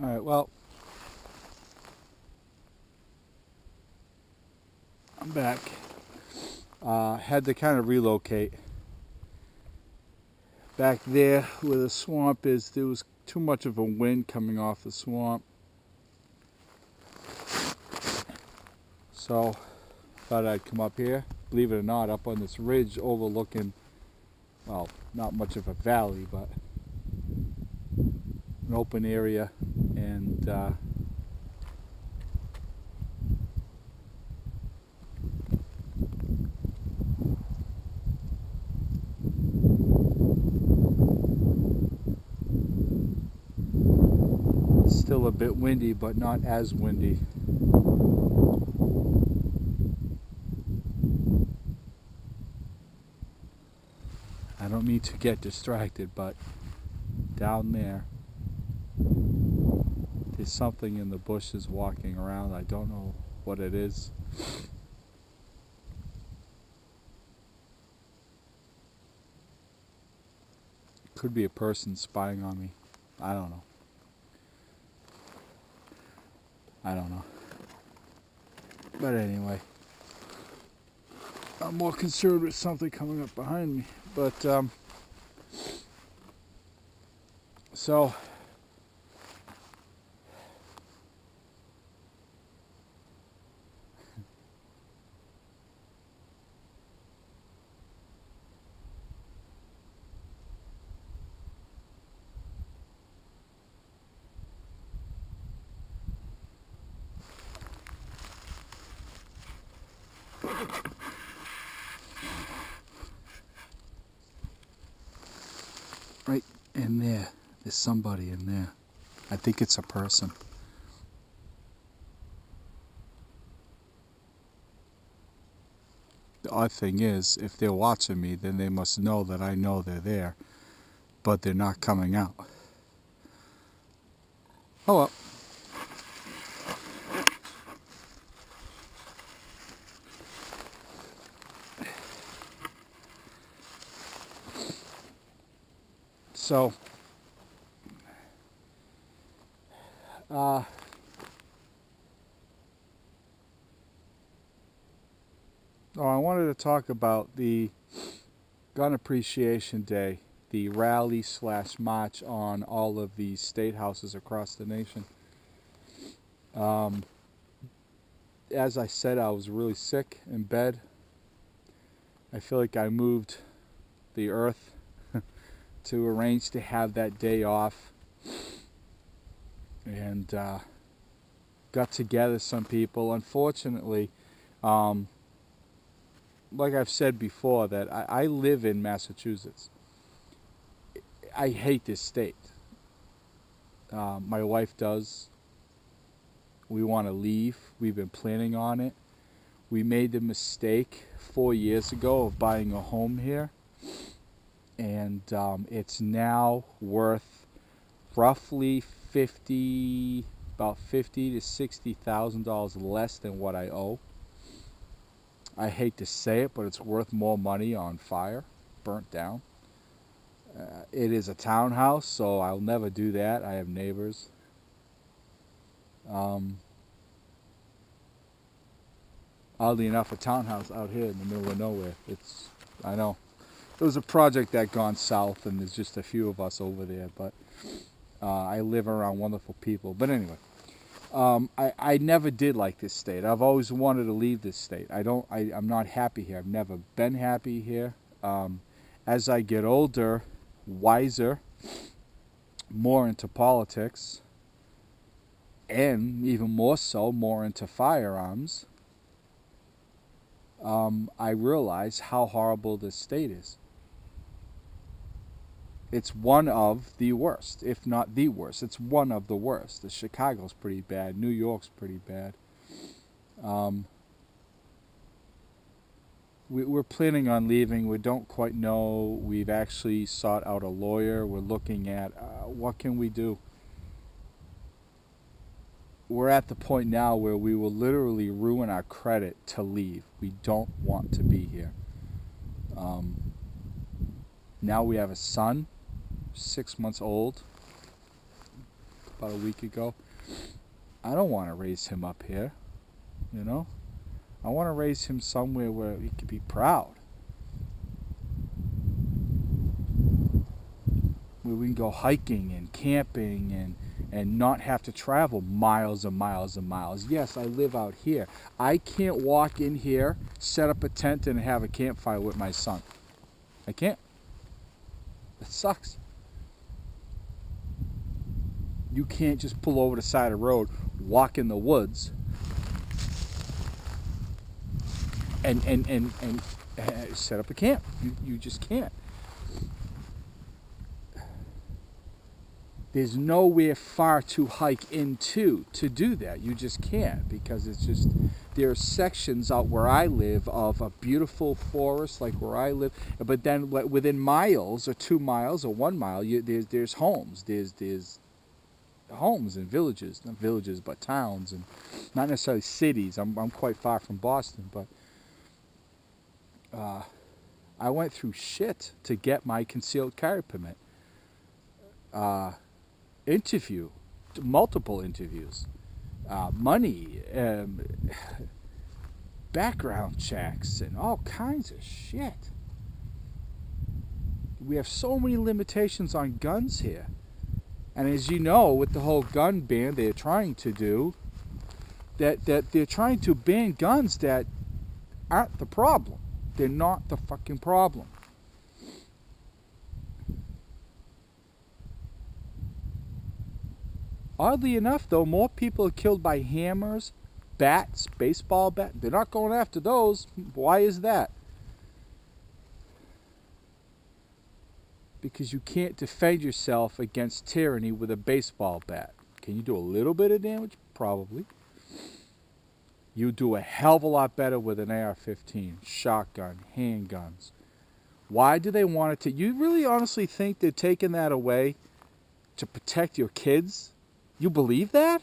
Alright, well, I'm back. Had to kind of relocate. Back there where the swamp is, there was too much of a wind coming off the swamp. So, thought I'd come up here. Believe it or not, up on this ridge overlooking, well, not much of a valley, but an open area. And still a bit windy, but not as windy. I don't mean to get distracted, but down there's something in the bushes walking around. I don't know what it is. Could be a person spying on me. I don't know. But anyway, I'm more concerned with something coming up behind me. But so right in there's somebody in there. I think it's a person. The odd thing is, if they're watching me, then they must know that I know they're there, but they're not coming out. Oh well. So, I wanted to talk about the Gun Appreciation Day, the rally / march on all of the state houses across the nation. As I said, I was really sick in bed. I feel like I moved the earth to arrange to have that day off, and got together some people. Unfortunately, like I've said before, that I live in Massachusetts. I hate this state. My wife does. We want to leave. We've been planning on it. We made the mistake 4 years ago of buying a home here, and it's now worth roughly about $50,000 to $60,000 less than what I owe. I hate to say it, but it's worth more money on fire, burnt down. It is a townhouse, so I'll never do that. I have neighbors. Oddly enough, a townhouse out here in the middle of nowhere. I know. It was a project that gone south, and there's just a few of us over there, but I live around wonderful people. But anyway, I never did like this state. I've always wanted to leave this state. I'm not happy here. I've never been happy here. As I get older, wiser, more into politics, and even more so, more into firearms, I realize how horrible this state is. It's one of the worst, if not the worst. It's one of the worst. Chicago's pretty bad. New York's pretty bad. We're planning on leaving. We don't quite know. We've actually sought out a lawyer. We're looking at what can we do. We're at the point now where we will literally ruin our credit to leave. We don't want to be here. Now we have a son, 6 months old, about a week ago. I don't want to raise him up here, you know. I want to raise him somewhere where he can be proud. Where we can go hiking and camping and not have to travel miles and miles and miles. Yes, I live out here. I can't walk in here, set up a tent, and have a campfire with my son. I can't. It sucks. You can't just pull over the side of the road, walk in the woods, and set up a camp. You just can't. There's nowhere far to hike into to do that. You just can't, because it's just, there are sections out where I live of a beautiful forest, like where I live, but then within miles or 2 miles or 1 mile, there's homes. There's homes and villages, not villages, but towns, and not necessarily cities. I'm quite far from Boston, but I went through shit to get my concealed carry permit. Interview, multiple interviews, money, background checks, and all kinds of shit. We have so many limitations on guns here. And as you know, with the whole gun ban they're trying to do, that they're trying to ban guns that aren't the problem. They're not the fucking problem. Oddly enough, though, more people are killed by hammers, bats, baseball bats. They're not going after those. Why is that? Because you can't defend yourself against tyranny with a baseball bat. Can you do a little bit of damage? Probably. You do a hell of a lot better with an AR-15, shotgun, handguns. Why do they want it to? You really honestly think they're taking that away to protect your kids? You believe that?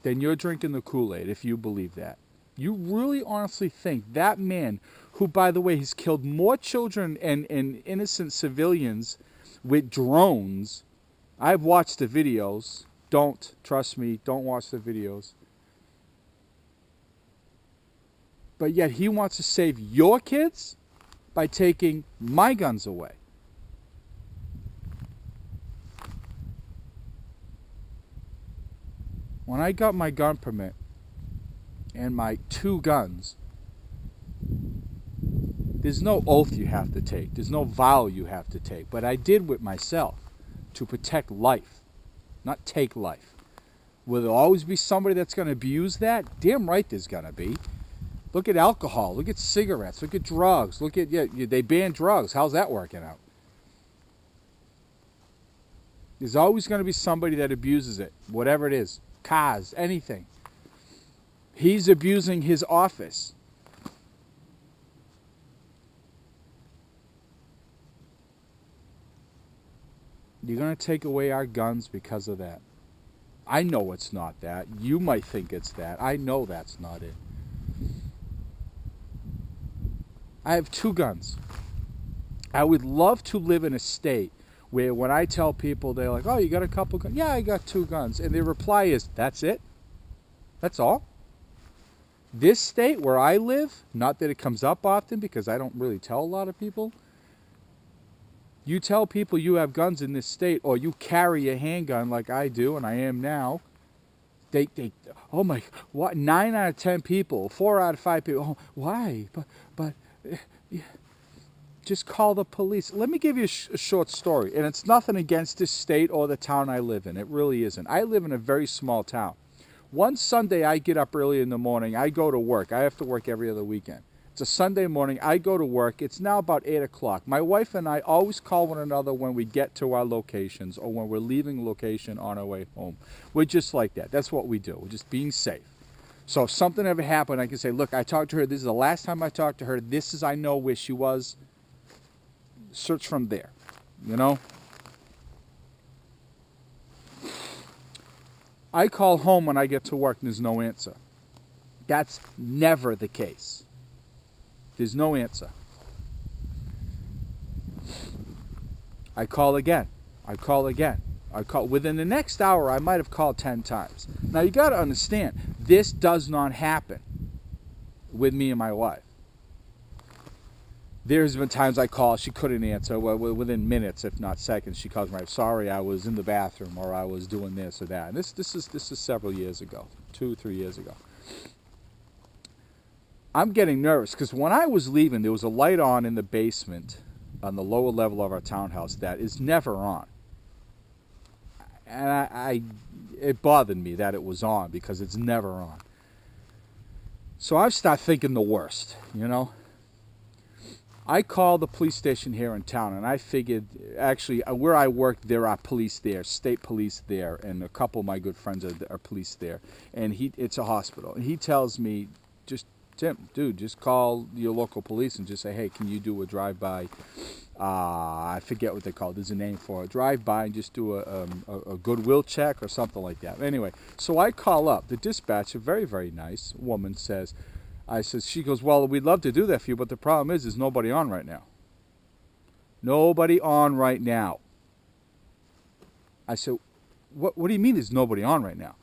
Then you're drinking the Kool-Aid if you believe that. You really honestly think that man, who, by the way, has killed more children and innocent civilians with drones. I've watched the videos. Don't, trust me, don't watch the videos. But yet he wants to save your kids by taking my guns away. When I got my gun permit and my 2 guns, there's no oath you have to take. There's no vow you have to take. But I did with myself to protect life, not take life. Will there always be somebody that's going to abuse that? Damn right there's going to be. Look at alcohol. Look at cigarettes. Look at drugs. Look at, yeah, they banned drugs. How's that working out? There's always going to be somebody that abuses it, whatever it is. Cars, anything. He's abusing his office. You're going to take away our guns because of that. I know it's not that. You might think it's that. I know that's not it. I have 2 guns. I would love to live in a state where when I tell people, they're like, oh, you got a couple guns? Yeah, I got 2 guns. And their reply is, that's it? That's all? This state where I live, not that it comes up often because I don't really tell a lot of people, you tell people you have guns in this state or you carry a handgun like I do and I am now, they oh my, what, 9 out of 10 people, 4 out of 5 people, oh, why? But just call the police. Let me give you a short story, and it's nothing against this state or the town I live in. It really isn't. I live in a very small town. One Sunday, I get up early in the morning. I go to work. I have to work every other weekend. It's a Sunday morning. I go to work. It's now about 8 o'clock. My wife and I always call one another when we get to our locations or when we're leaving location on our way home. We're just like that. That's what we do. We're just being safe. So if something ever happened, I can say, look, I talked to her. This is the last time I talked to her. This is, I know where she was. Search from there, you know? I call home when I get to work and there's no answer. That's never the case. There's no answer. I call again. I call again. I call within the next hour. I might have called 10 times. Now you got to understand, this does not happen with me and my wife. There's been times I call, she couldn't answer. Well, within minutes, if not seconds, she calls me. Sorry, I was in the bathroom, or I was doing this or that. And this is several years ago, 2 or 3 years ago. I'm getting nervous because when I was leaving, there was a light on in the basement on the lower level of our townhouse that is never on. And it bothered me that it was on because it's never on. So I start thinking the worst, you know. I called the police station here in town, and I figured, actually, where I work, there are police there, state police there, and a couple of my good friends are police there. And it's a hospital. And he tells me, Tim, dude, just call your local police and just say, hey, can you do a drive-by? I forget what they call it. There's a name for it. Drive-by and just do a goodwill check or something like that. Anyway, so I call up. The dispatcher, very, very nice woman, says, she goes, well, we'd love to do that for you, but the problem is there's nobody on right now. Nobody on right now. I said, what do you mean there's nobody on right now?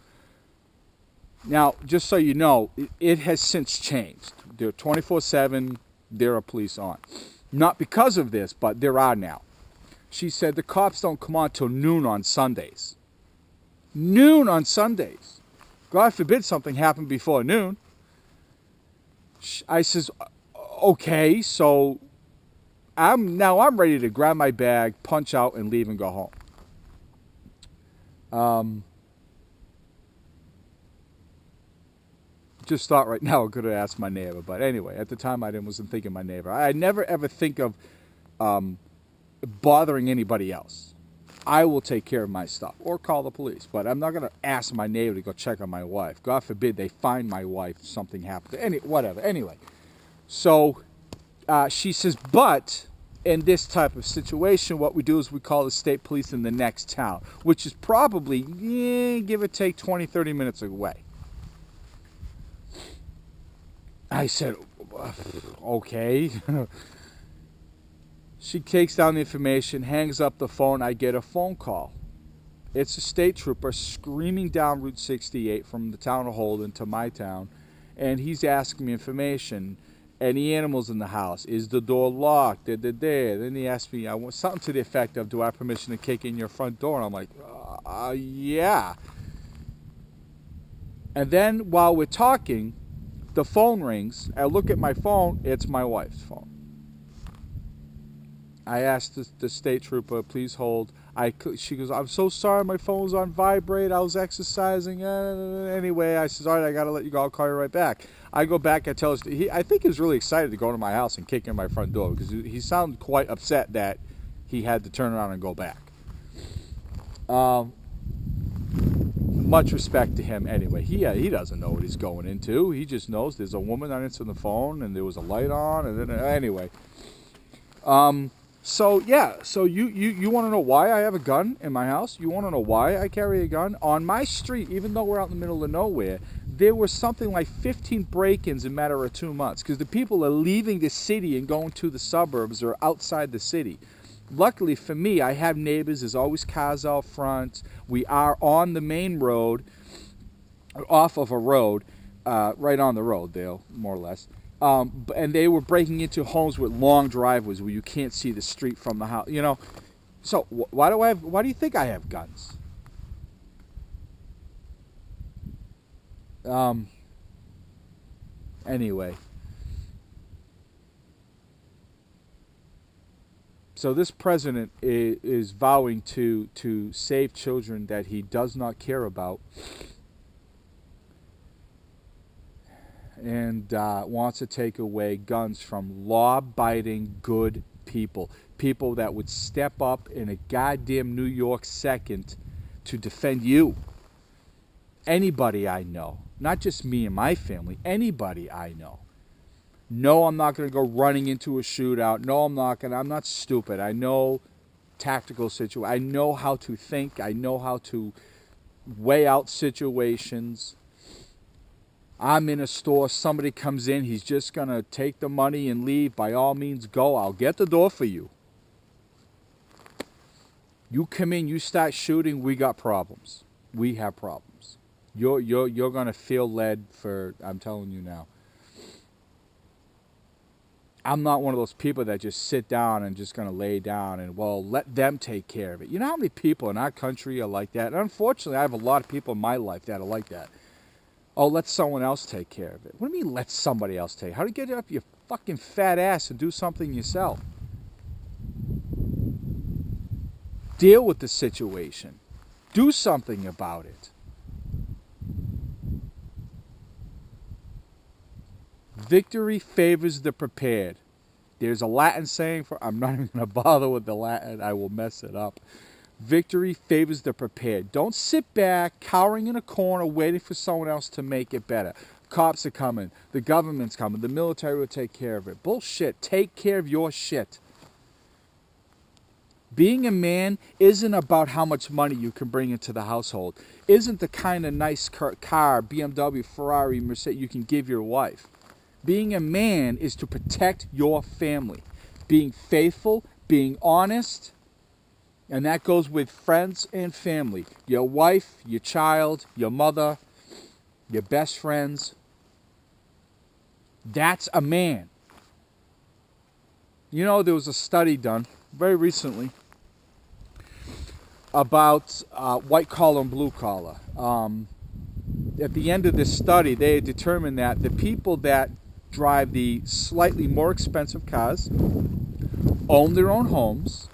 Now, just so you know, it has since changed. They're 24/7, there are police on. Not because of this, but there are now. She said the cops don't come on till noon on Sundays. Noon on Sundays. God forbid something happened before noon. I says, okay, so I'm ready to grab my bag, punch out, and leave and go home. Just thought right now I could have asked my neighbor, but anyway, at the time I wasn't thinking my neighbor. I never ever think of bothering anybody else. I will take care of my stuff or call the police, but I'm not going to ask my neighbor to go check on my wife. God forbid they find my wife, something happened. Whatever. Anyway, so she says, but in this type of situation, what we do is we call the state police in the next town, which is probably, give or take, 20, 30 minutes away. I said, okay. She takes down the information, hangs up the phone. I get a phone call. It's a state trooper screaming down Route 68 from the town of Holden to my town, and he's asking me information. Any animals in the house? Is the door locked? Then he asked me something to the effect of, do I have permission to kick in your front door? And I'm like, yeah. And then while we're talking, the phone rings. I look at my phone. It's my wife's phone. I asked the state trooper, please hold. She goes, I'm so sorry, my phone's on vibrate. I was exercising. Anyway, I says, all right, I got to let you go. I'll call you right back. I go back. I tell her, I think he was really excited to go to my house and kick in my front door because he sounded quite upset that he had to turn around and go back. Much respect to him anyway. He doesn't know what he's going into. He just knows there's a woman answering the phone and there was a light on. And then anyway. So you want to know why I have a gun in my house? You want to know why I carry a gun? On my street, even though we're out in the middle of nowhere, there were something like 15 break-ins in a matter of 2 months because the people are leaving the city and going to the suburbs or outside the city. Luckily for me, I have neighbors. There's always cars out front. We are on the main road, off of a road, right on the road, Dale, more or less. And they were breaking into homes with long driveways where you can't see the street from the house. You know, so why do you think I have guns? Anyway. So this president is vowing to save children that he does not care about, and wants to take away guns from law-abiding good people. People that would step up in a goddamn New York second to defend you. Anybody I know, not just me and my family, anybody I know. No, I'm not going to go running into a shootout. No, I'm not stupid. I know tactical situations. I know how to think. I know how to weigh out situations. I'm in a store. Somebody comes in. He's just going to take the money and leave. By all means, go. I'll get the door for you. You come in, you start shooting, we got problems. We have problems. You're gonna feel lead for, I'm telling you now. I'm not one of those people that just sit down and just gonna lay down and, well, let them take care of it. You know how many people in our country are like that? And unfortunately, I have a lot of people in my life that are like that. Oh, let someone else take care of it. What do you mean let somebody else take? How do you get up your fucking fat ass and do something yourself? Deal with the situation. Do something about it. Victory favors the prepared. There's a Latin saying for, I'm not even going to bother with the Latin, I will mess it up. Victory favors the prepared. Don't sit back, cowering in a corner, waiting for someone else to make it better. Cops are coming. The government's coming. The military will take care of it. Bullshit. Take care of your shit. Being a man isn't about how much money you can bring into the household. Isn't the kind of nice car, BMW, Ferrari, Mercedes you can give your wife. Being a man is to protect your family. Being faithful, being honest, and that goes with friends and family. Your wife, your child, your mother, your best friends. That's a man. You know, there was a study done very recently about white collar and blue collar. At the end of this study, they determined that the people that drive the slightly more expensive cars, own their own homes,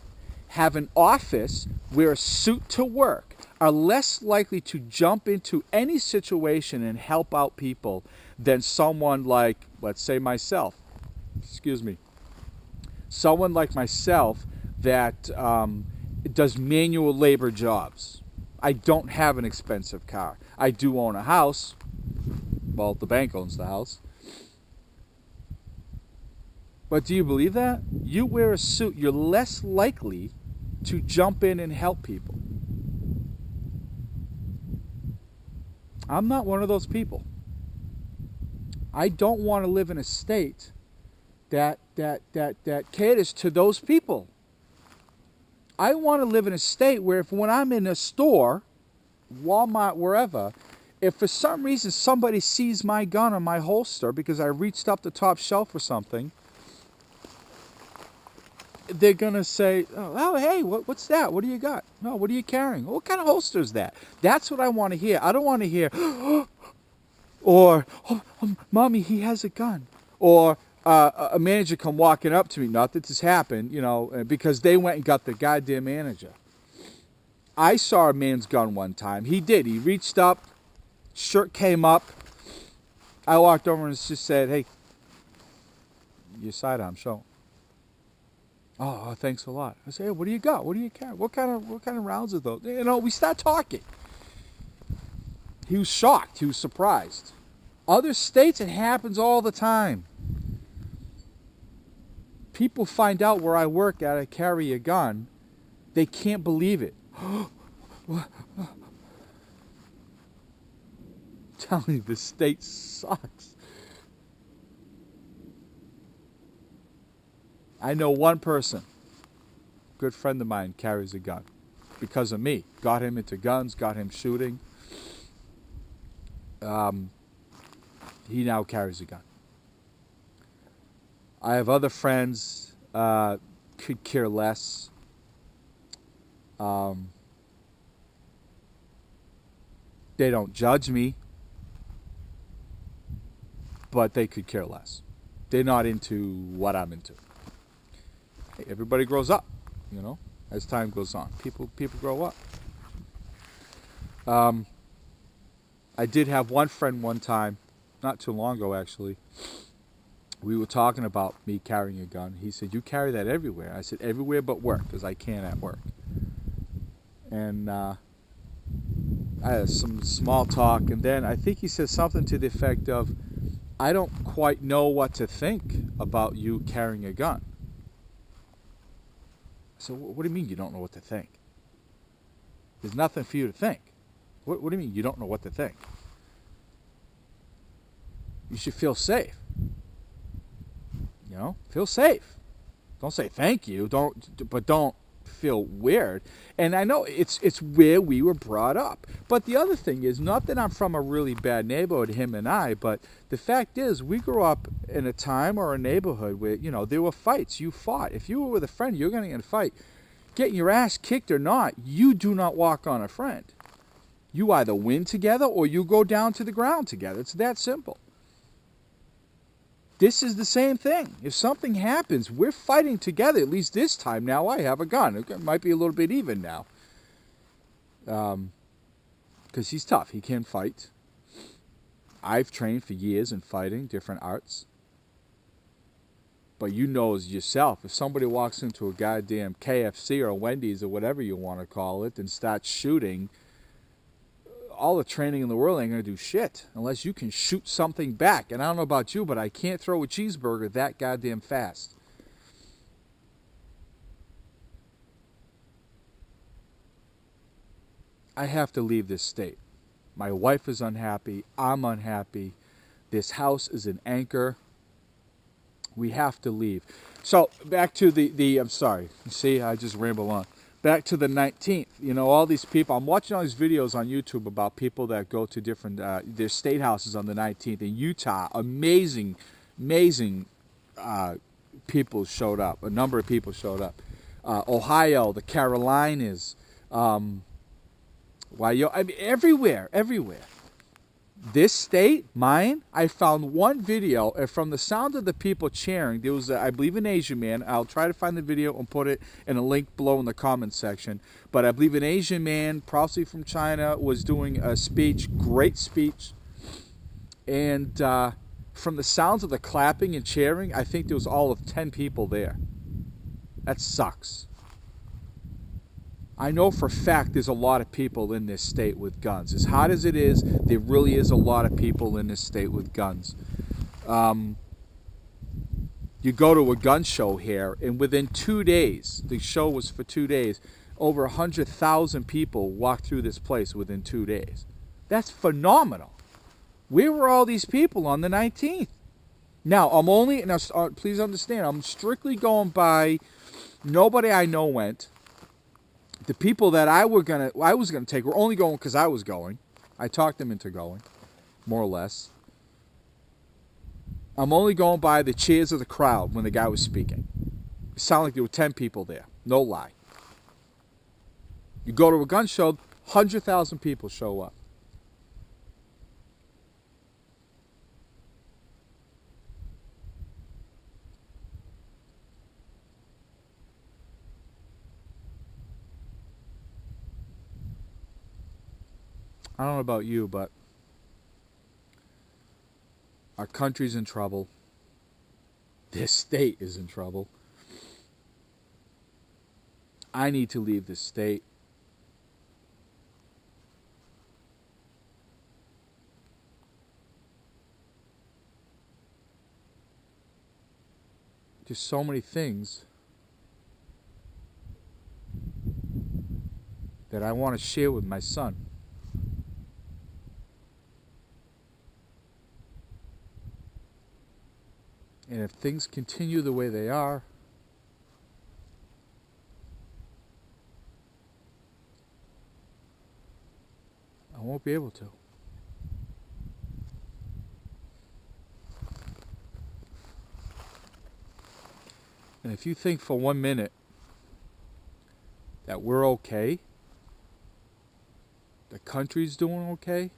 have an office, wear a suit to work, are less likely to jump into any situation and help out people than someone like, let's say myself. Excuse me. Someone like myself that does manual labor jobs. I don't have an expensive car. I do own a house. Well, the bank owns the house. But do you believe that? You wear a suit, you're less likely to jump in and help people. I'm not one of those people. I don't want to live in a state that caters to those people. I want to live in a state where if when I'm in a store, Walmart, wherever, if for some reason somebody sees my gun or my holster because I reached up the top shelf or something, they're going to say, oh, hey, what's that? What do you got? No, what are you carrying? What kind of holster is that? That's what I want to hear. I don't want to hear, or, Mommy, he has a gun. Or a manager come walking up to me, not that this happened, you know, because they went and got the goddamn manager. I saw a man's gun one time. He did. He reached up, shirt came up. I walked over and just said, hey, your sidearm, show. Oh, thanks a lot. I said, hey, what do you got? What do you carry? What kind of rounds are those? You know, we start talking. He was shocked. He was surprised. Other states, it happens all the time. People find out where I work at, I carry a gun. They can't believe it. Telling you, the state sucks. I know one person, good friend of mine, carries a gun because of me. Got him into guns, got him shooting. He now carries a gun. I have other friends, could care less. They don't judge me, but they could care less. They're not into what I'm into. Hey, everybody grows up, you know, as time goes on. People grow up. I did have one friend one time, not too long ago actually. We were talking about me carrying a gun. He said, you carry that everywhere. I said, everywhere but work, because I can't at work. And I had some small talk, and then I think he said something to the effect of, I don't quite know what to think about you carrying a gun. So what do you mean you don't know what to think? There's nothing for you to think. What do you mean you don't know what to think? You should feel safe. You know, feel safe. Don't say thank you. But don't feel weird. And I know it's where we were brought up. But the other thing is, not that I'm from a really bad neighborhood, him and I, but the fact is we grew up in a time or a neighborhood where, you know, there were fights. You fought. If you were with a friend, you're going to get in a fight. Getting your ass kicked or not, you do not walk on a friend. You either win together or you go down to the ground together. It's that simple. This is the same thing. If something happens, we're fighting together. At least this time now I have a gun. It might be a little bit even now. Because he's tough. He can fight. I've trained for years in fighting, different arts. But you know as yourself, if somebody walks into a goddamn KFC or a Wendy's or whatever you want to call it and starts shooting, all the training in the world ain't going to do shit unless you can shoot something back. And I don't know about you, but I can't throw a cheeseburger that goddamn fast. I have to leave this state. My wife is unhappy. I'm unhappy. This house is an anchor. We have to leave. So back to the I'm sorry. See, I just ramble on. Back to the 19th. You know, all these people. I'm watching all these videos on YouTube about people that go to different their state houses on the 19th in Utah. Amazing people showed up. A number of people showed up. Ohio, the Carolinas, I mean, everywhere. This state, mine, I found one video, and from the sound of the people cheering, there was, I believe, an Asian man. I'll try to find the video and put it in a link below in the comments section. But I believe an Asian man, probably from China, was doing a speech, great speech. And from the sounds of the clapping and cheering, I think there was all of 10 people there. That sucks. I know for a fact there's a lot of people in this state with guns. As hard as it is, there really is a lot of people in this state with guns. You go to a gun show here, and within 2 days, the show was for 2 days, over 100,000 people walked through this place within 2 days. That's phenomenal. Where were all these people on the 19th? Now, please understand, I'm strictly going by, nobody I know went. The people that I was gonna take were only going because I was going. I talked them into going, more or less. I'm only going by the cheers of the crowd when the guy was speaking. It sounded like there were 10 people there. No lie. You go to a gun show, 100,000 people show up. I don't know about you, but our country's in trouble. This state is in trouble. I need to leave this state. There's so many things that I want to share with my son. And if things continue the way they are, I won't be able to. And if you think for 1 minute that we're okay, the country's doing okay,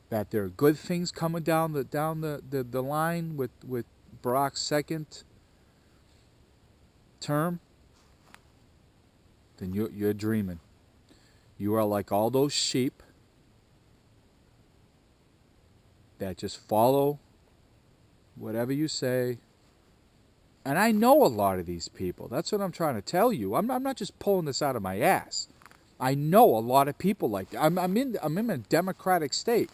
that there are good things coming down the line with Barack's second term, then you're dreaming. You are like all those sheep that just follow whatever you say. And I know a lot of these people. That's what I'm trying to tell you. I'm not just pulling this out of my ass. I know a lot of people like that. I'm in a democratic state.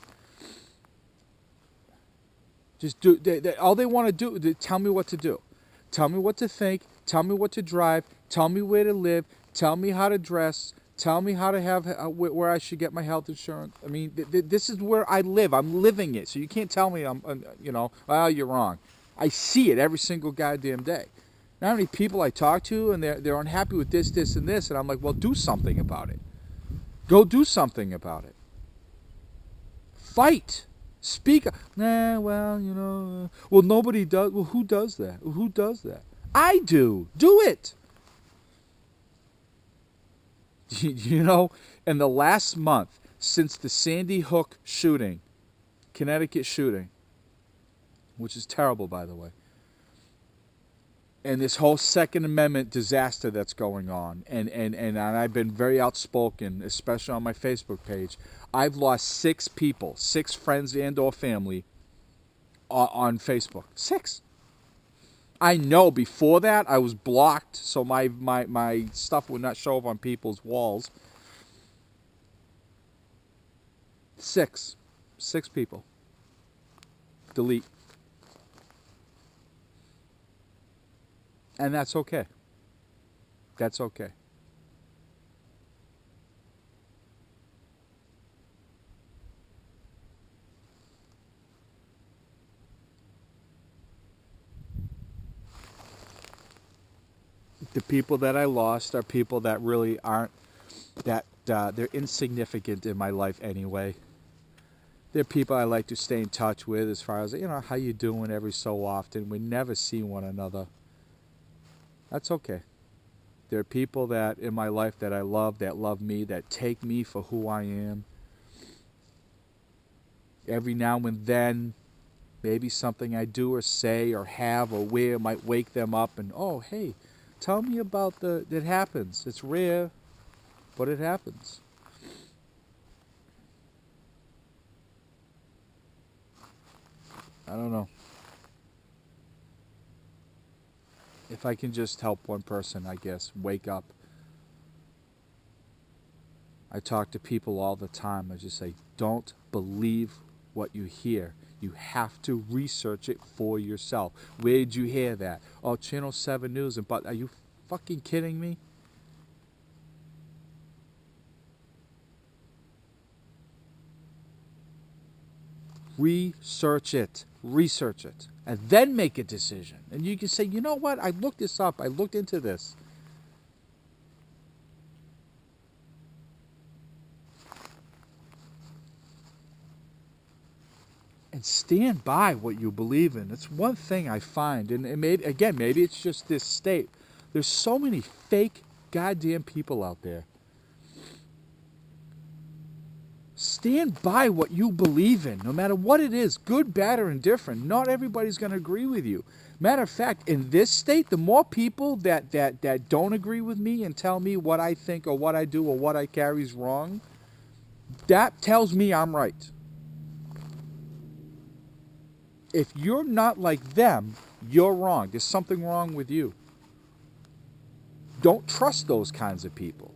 Just all they want to do is tell me what to do. Tell me what to think. Tell me what to drive. Tell me where to live. Tell me how to dress. Tell me how to have where I should get my health insurance. I mean, this is where I live. I'm living it. So you can't tell me well, you're wrong. I see it every single goddamn day. Not many people I talk to, and they're unhappy with this, this, and this, and I'm like, well, do something about it. Go do something about it. Fight. Speak. Nah, well, well, nobody does. Well, who does that? Who does that? I do. Do it. In the last month, since the Sandy Hook shooting, Connecticut shooting, which is terrible, by the way, and this whole Second Amendment disaster that's going on, and I've been very outspoken, especially on my Facebook page. I've lost 6 people, 6 friends and or family on Facebook. 6. I know before that I was blocked, so my stuff would not show up on people's walls. 6 people. Delete. And that's okay. That's okay. The people that I lost are people that really aren't, they're insignificant in my life anyway. They're people I like to stay in touch with as far as, how you doing every so often. We never see one another. That's okay. There are people that in my life that I love, that love me, that take me for who I am. Every now and then, maybe something I do or say or have or wear might wake them up and, oh, hey, tell me about it happens. It's rare, but it happens. I don't know. If I can just help one person, I guess, wake up. I talk to people all the time. I just say, don't believe what you hear. You have to research it for yourself. Where did you hear that? Oh, Channel 7 News. But are you fucking kidding me? Research it. Research it. And then make a decision. And you can say, you know what? I looked this up. I looked into this. And stand by what you believe in. It's one thing I find. And maybe it's just this state. There's so many fake goddamn people out there. Stand by what you believe in, no matter what it is, good, bad, or indifferent. Not everybody's going to agree with you. Matter of fact, in this state, the more people that don't agree with me and tell me what I think or what I do or what I carry is wrong, that tells me I'm right. If you're not like them, you're wrong. There's something wrong with you. Don't trust those kinds of people.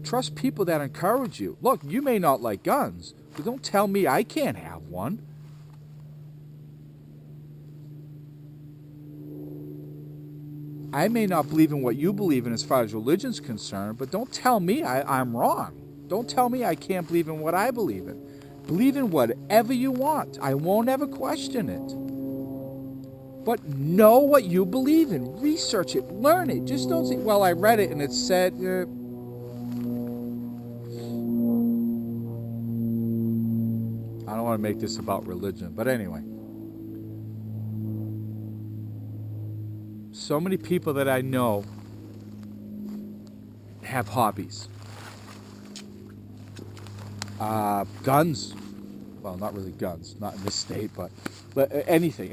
Trust people that encourage you. Look, you may not like guns, but don't tell me I can't have one. I may not believe in what you believe in as far as religion's concerned, but don't tell me I'm wrong. Don't tell me I can't believe in what I believe in. Believe in whatever you want. I won't ever question it. But know what you believe in. Research it. Learn it. Just don't say, well, I read it and it said... I don't want to make this about religion, but anyway. So many people that I know have hobbies. Guns. Well, not really guns, not in this state, but anything.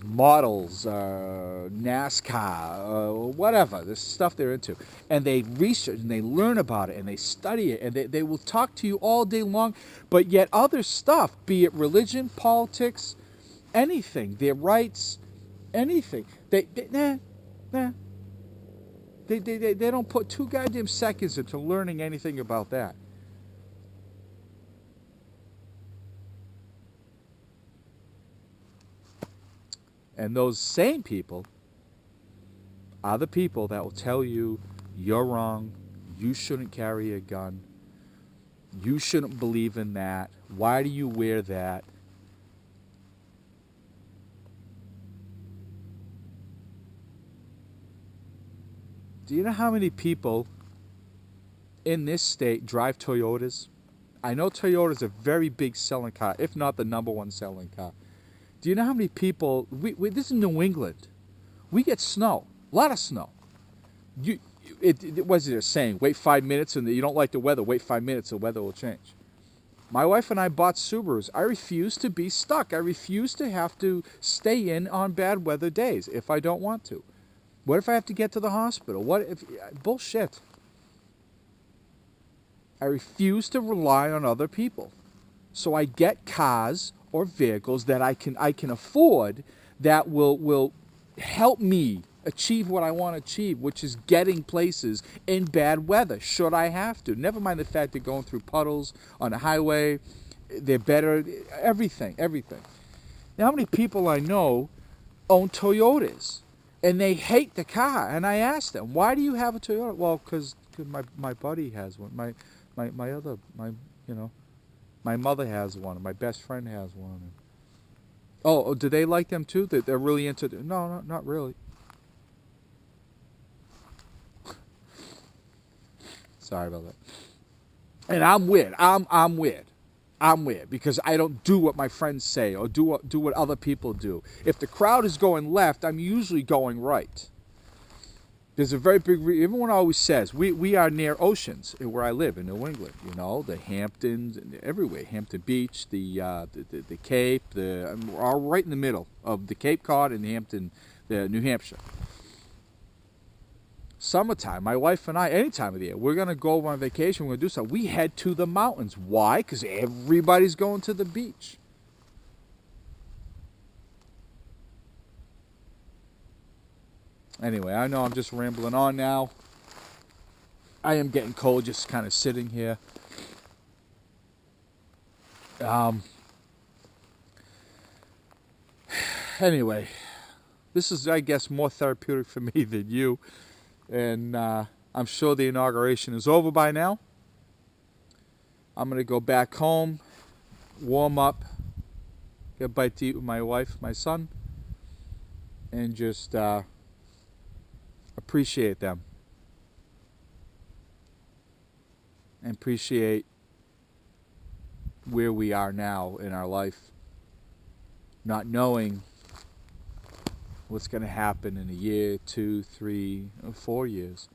Models, NASCAR, whatever, the stuff they're into. And they research and they learn about it and they study it and they will talk to you all day long, but yet other stuff, be it religion, politics, anything, their rights, anything, they don't put 2 goddamn seconds into learning anything about that. And those same people are the people that will tell you you're wrong, you shouldn't carry a gun, you shouldn't believe in that, why do you wear that? Do you know how many people in this state drive Toyotas? I know Toyota's a very big selling car, if not the #1 selling car. Do you know how many people, this is New England. We get snow, a lot of snow. What's it saying? Wait 5 minutes and you don't like the weather, wait 5 minutes, the weather will change. My wife and I bought Subarus. I refuse to be stuck. I refuse to have to stay in on bad weather days if I don't want to. What if I have to get to the hospital? What if, bullshit. I refuse to rely on other people. So I get cars or vehicles that I can afford that will help me achieve what I want to achieve, which is getting places in bad weather, should I have to. Never mind the fact that going through puddles on the highway, they're better, everything. Now, how many people I know own Toyotas, and they hate the car, and I ask them, why do you have a Toyota? Well, because my buddy has one, my mother has one, and my best friend has one. Oh, do they like them too? They're really into it? No, not really. Sorry about that. And I'm weird. I'm weird. I'm weird because I don't do what my friends say or do what other people do. If the crowd is going left, I'm usually going right. There's a very big reason. Everyone always says, we are near oceans where I live in New England. You know, the Hamptons, everywhere. Hampton Beach, the Cape. We're all right in the middle of the Cape Cod and New Hampshire. Summertime, my wife and I, any time of the year, we're going to go on vacation, we're going to do something. We head to the mountains. Why? Because everybody's going to the beach. Anyway, I know I'm just rambling on now. I am getting cold just kind of sitting here. Anyway, this is, I guess, more therapeutic for me than you. And I'm sure the inauguration is over by now. I'm going to go back home, warm up, get a bite to eat with my wife, my son, and just appreciate them. And appreciate where we are now in our life, not knowing what's going to happen in a year, 2, 3, or 4 years.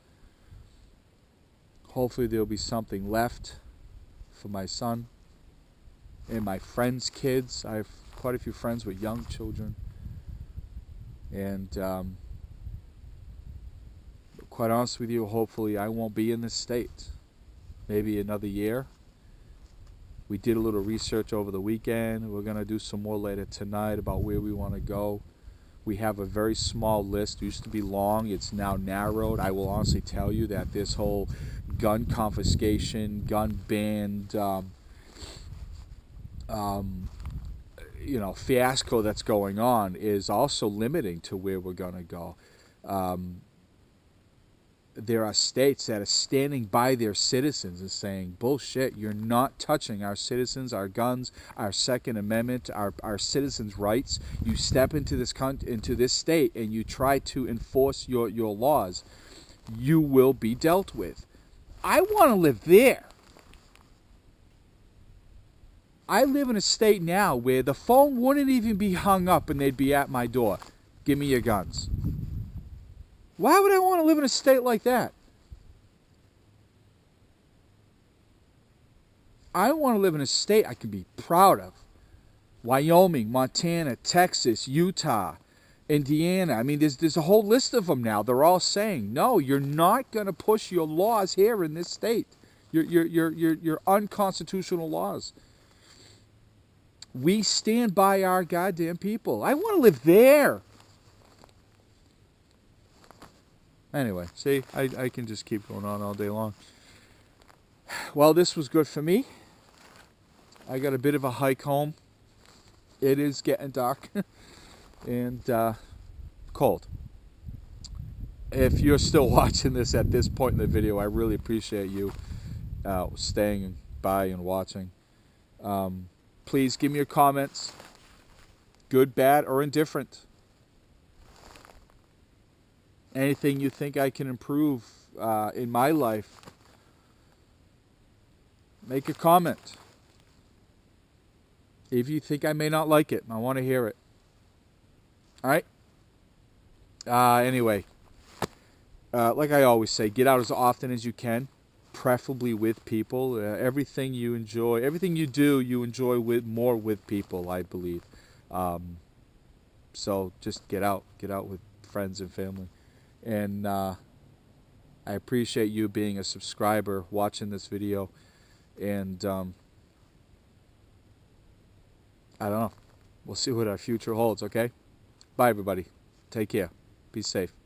Hopefully there'll be something left for my son and my friends' kids. I have quite a few friends with young children. And quite honest with you, hopefully I won't be in this state. Maybe another year. We did a little research over the weekend. We're going to do some more later tonight about where we want to go. We have a very small list. It used to be long. It's now narrowed. I will honestly tell you that this whole gun confiscation, gun ban, fiasco that's going on is also limiting to where we're going to go. There are states that are standing by their citizens and saying, bullshit, you're not touching our citizens, our guns, our Second Amendment, our citizens' rights. You step into this state and you try to enforce your laws, you will be dealt with. I want to live there. I live in a state now where the phone wouldn't even be hung up and they'd be at my door. Give me your guns. Why would I want to live in a state like that? I want to live in a state I can be proud of. Wyoming, Montana, Texas, Utah, Indiana. I mean, there's a whole list of them now. They're all saying, no, you're not going to push your laws here in this state. Your unconstitutional laws. We stand by our goddamn people. I want to live there. Anyway, see, I can just keep going on all day long. Well, this was good for me. I got a bit of a hike home. It is getting dark and cold. If you're still watching this at this point in the video, I really appreciate you staying by and watching. Please give me your comments, good, bad, or indifferent. anything you think I can improve in my life, make a comment. If you think I may not like it, I want to hear it. All right? Anyway, like I always say, get out as often as you can, preferably with people. Everything you enjoy, everything you do, you enjoy more with people, I believe. So just get out with friends and family. And I appreciate you being a subscriber, watching this video. And I don't know. We'll see what our future holds, okay? Bye, everybody. Take care. Be safe.